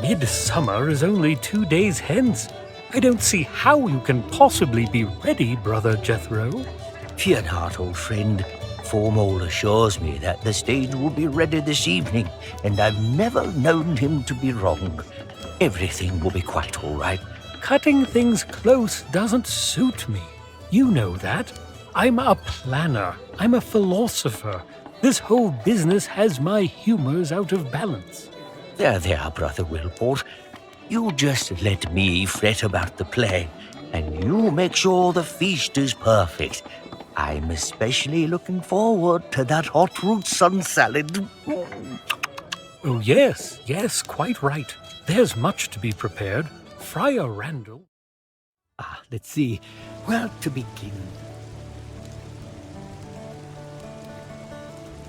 Midsummer is only 2 days hence. I don't see how you can possibly be ready, Brother Jethro. Fear not, old friend. Formal assures me that the stage will be ready this evening, and I've never known him to be wrong. Everything will be quite all right. Cutting things close doesn't suit me. You know that. I'm a planner. I'm a philosopher. This whole business has my humors out of balance. There, Brother Wilport. You just let me fret about the play, and you make sure the feast is perfect. I'm especially looking forward to that hot root sun salad. Oh, yes, quite right. There's much to be prepared. Friar Randall. Let's see. Where to begin?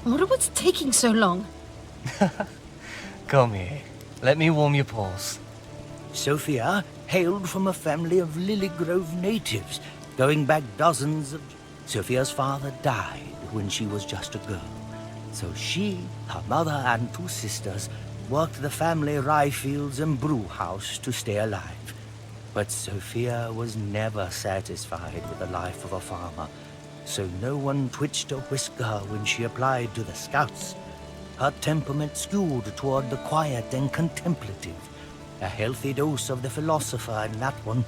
I wonder what's taking so long. Come here. Let me warm your paws. Sophia hailed from a family of Lily Grove natives, going back dozens of... Sophia's father died when she was just a girl, so she, her mother and 2 sisters worked the family rye fields and brew house to stay alive. But Sophia was never satisfied with the life of a farmer, so no one twitched a whisker when she applied to the Scouts. Her temperament skewed toward the quiet and contemplative, a healthy dose of the philosopher in that one,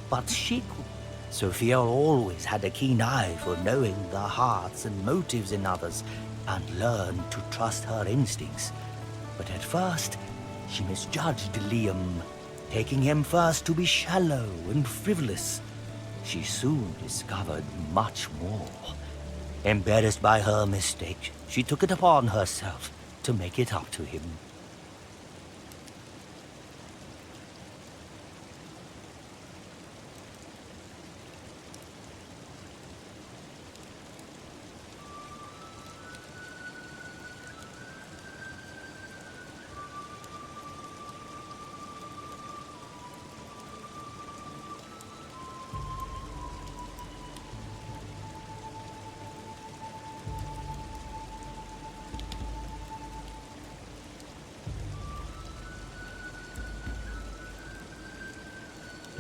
but she could. Sophia always had a keen eye for knowing the hearts and motives in others, and learned to trust her instincts. But at first, she misjudged Liam, taking him first to be shallow and frivolous. She soon discovered much more. Embarrassed by her mistake, she took it upon herself to make it up to him.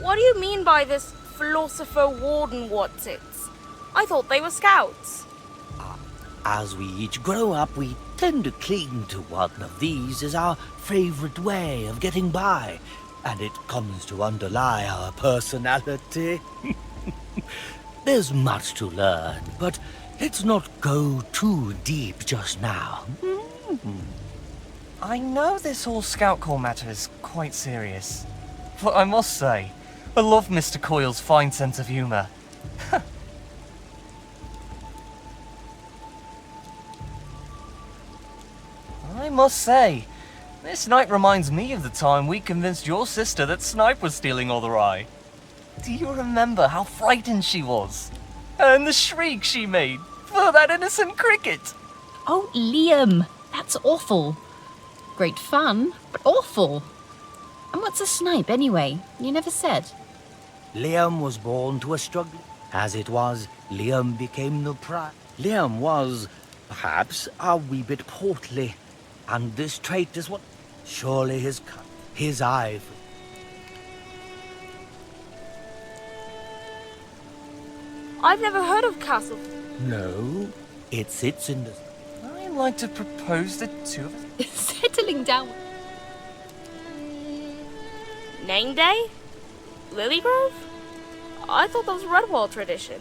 What do you mean by this philosopher warden what's-its? I thought they were scouts. As we each grow up, we tend to cling to one of these as our favorite way of getting by, and it comes to underlie our personality. There's much to learn, but let's not go too deep just now. I know this whole Scout Corps matter is quite serious, but I must say, I love Mr. Coyle's fine sense of humour. I must say, this night reminds me of the time we convinced your sister that Snipe was stealing all the rye. Do you remember how frightened she was? And the shriek she made for that innocent cricket? Oh, Liam, that's awful. Great fun, but awful. And what's a snipe anyway? You never said. Liam was born to a struggle. As it was, Liam became the pride. Liam was, perhaps, a wee bit portly, and this trait is what... Surely his eye... I've never heard of Castle. No, it sits in the... I'd like to propose the two of us. Settling down. Name Day? Lily Grove? I thought that was Redwall tradition.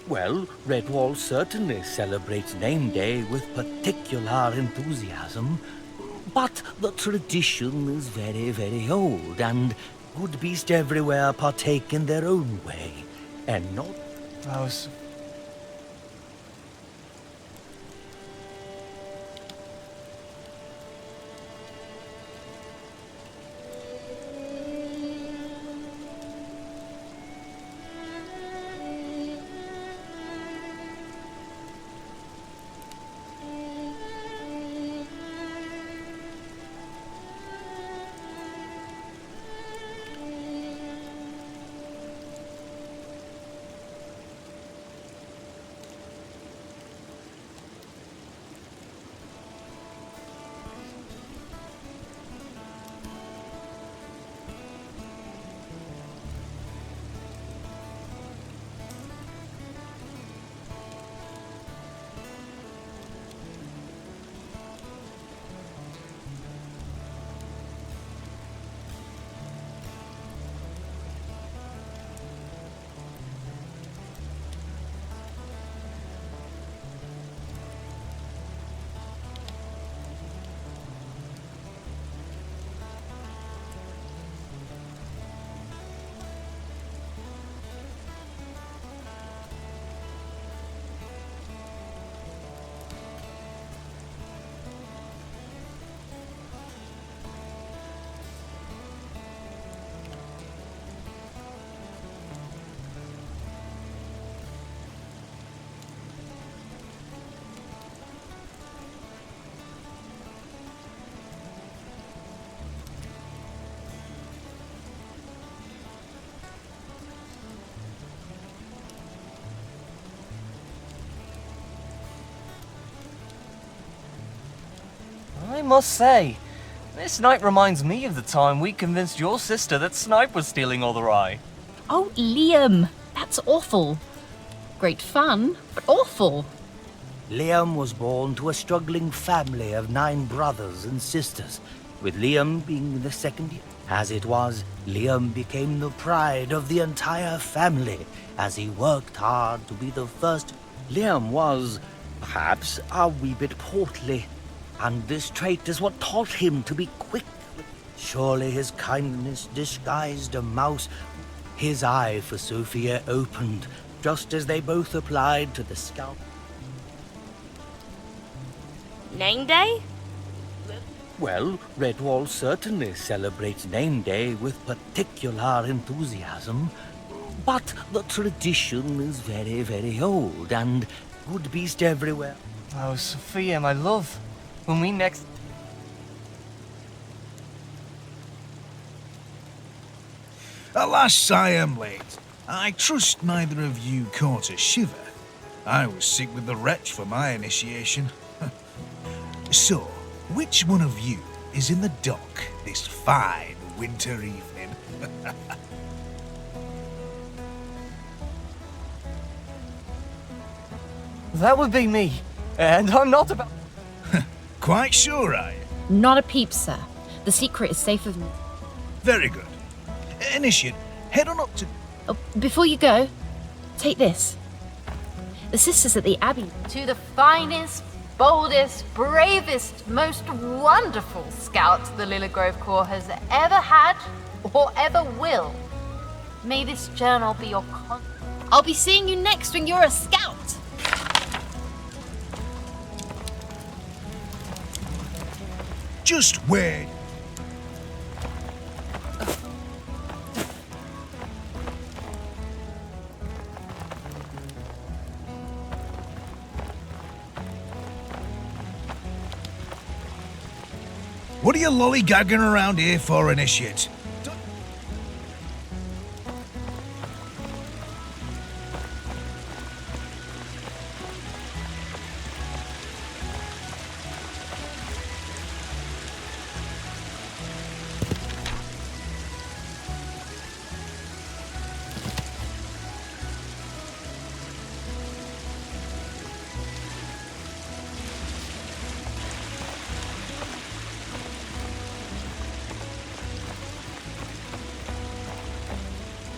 Well, Redwall certainly celebrates name day with particular enthusiasm, but the tradition is very, very old, and good beasts everywhere partake in their own way, and not... I was... must say, this night reminds me of the time we convinced your sister that Snipe was stealing all the rye. Oh, Liam, that's awful. Great fun, but awful. Liam was born to a struggling family of 9 brothers and sisters, with Liam being the second. As it was, Liam became the pride of the entire family as he worked hard to be the first. Liam was, perhaps, a wee bit portly, and this trait is what taught him to be quick. Surely his kindness disguised a mouse. His eye for Sophia opened just as they both applied to the scalp. Name day? Well, Redwall certainly celebrates name day with particular enthusiasm, but the tradition is very, very old and good beast everywhere. Oh, Sophia, my love, when we next... Alas, I am late. I trust neither of you caught a shiver. I was sick with the retch for my initiation. So, which one of you is in the dock this fine winter evening? That would be me, and I'm not about... Quite sure, are you? Not a peep, sir. The secret is safe with me. Very good. Initiate, head on up to... Oh, before you go, take this. The sisters at the Abbey. To the finest, boldest, bravest, most wonderful scout the Lilligrove Corps has ever had or ever will. May this journal be your I'll be seeing you next when you're a scout. Just where... What are you lollygagging around here for, Initiate?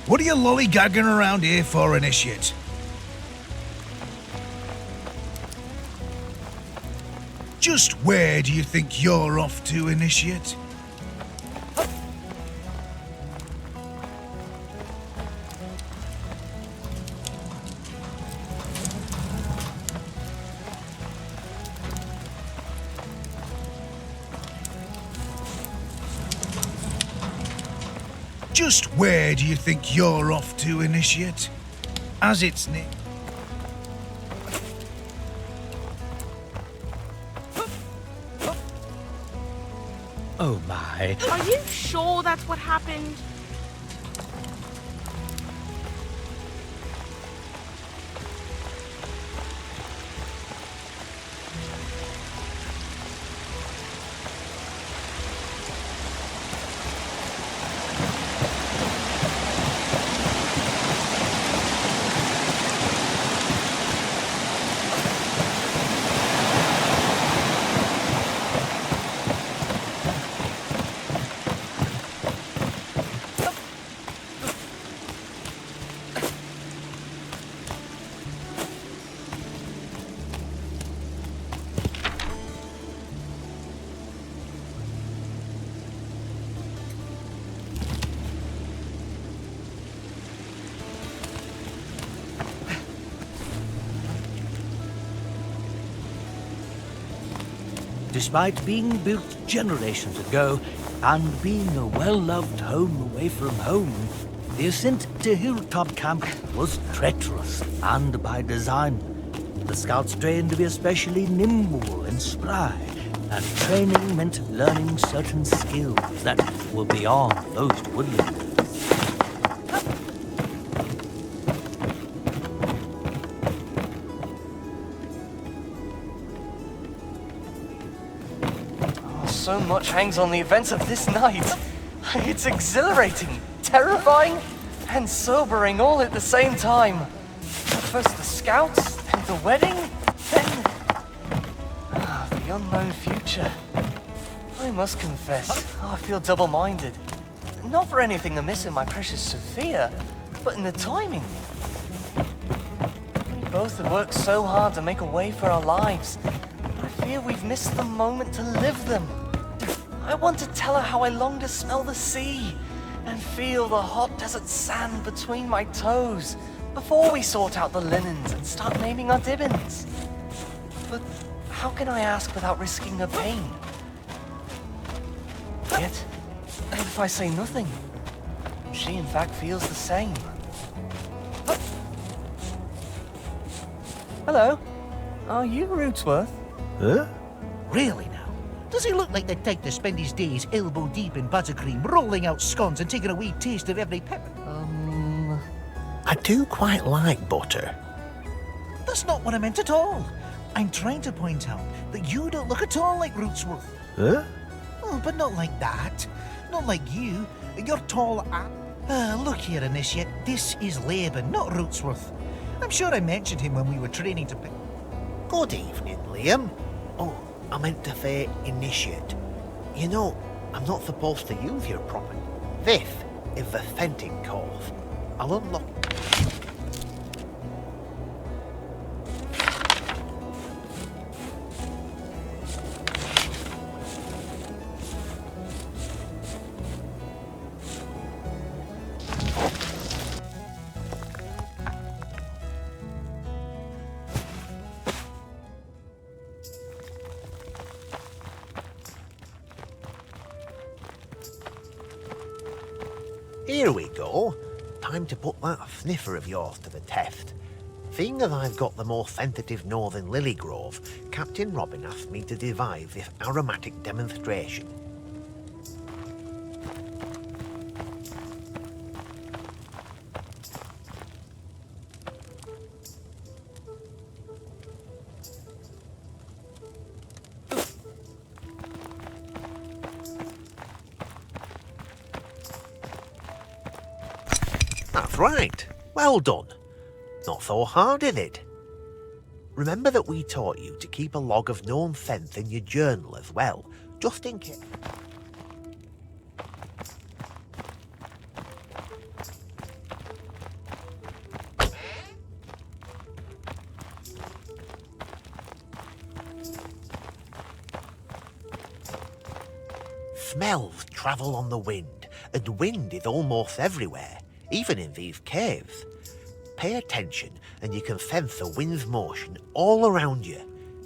What are you lollygagging around here for, Initiate? Just where do you think you're off to, Initiate? Just where do you think you're off to, Initiate? As it's near... Oh my. Are you sure that's what happened? Despite being built generations ago and being a well-loved home away from home, the ascent to Hilltop Camp was treacherous and by design. The scouts trained to be especially nimble and spry, and training meant learning certain skills that were beyond most woodlanders. So much hangs on the events of this night. It's exhilarating, terrifying, and sobering all at the same time. First the scouts, then the wedding, then... the unknown future. I must confess, I feel double-minded. Not for anything amiss in my precious Sophia, but in the timing. We both have worked so hard to make a way for our lives. I fear we've missed the moment to live them. I want to tell her how I long to smell the sea and feel the hot desert sand between my toes before we sort out the linens and start naming our dibbins. But how can I ask without risking her pain? Yet, what if I say nothing? She in fact feels the same. Hello, are you Rootsworth? Huh? Really now? Does he look like the type to spend his days elbow deep in buttercream, rolling out scones and taking a wee taste of every pepper? I do quite like butter. That's not what I meant at all. I'm trying to point out that you don't look at all like Rootsworth. Huh? Oh, but not like that. Not like you. You're tall look here, Initiate. This is Laban, not Rootsworth. I'm sure I mentioned him when we were training to pick. Good evening, Liam. Oh, I meant to say Initiate. You know, I'm not supposed to use your property. This is the Fenting Cove. I'll unlock... Here we go. Time to put that sniffer of yours to the test. Seeing as I've got the more sensitive northern lily grove, Captain Robin asked me to devise this aromatic demonstration. That's right. Well done. Not so hard, is it? Remember that we taught you to keep a log of known scents in your journal as well, just in case. Smells travel on the wind, and wind is almost everywhere, even in these caves. Pay attention and you can sense the wind's motion all around you.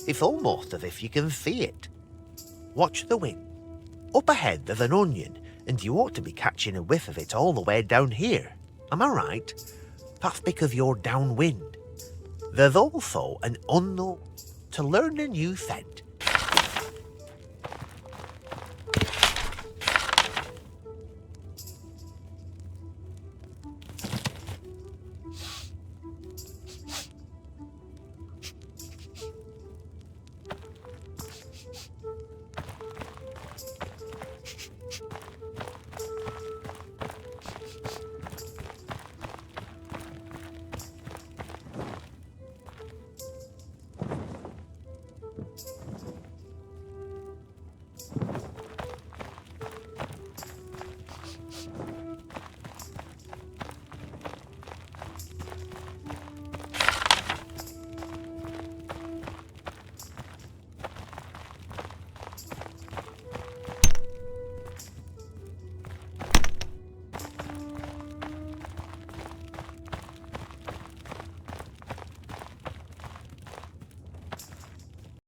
It's almost as if you can see it. Watch the wind. Up ahead there's an onion, and you ought to be catching a whiff of it all the way down here. Am I right? That's because you're downwind. There's also an unknown. To learn a new scent,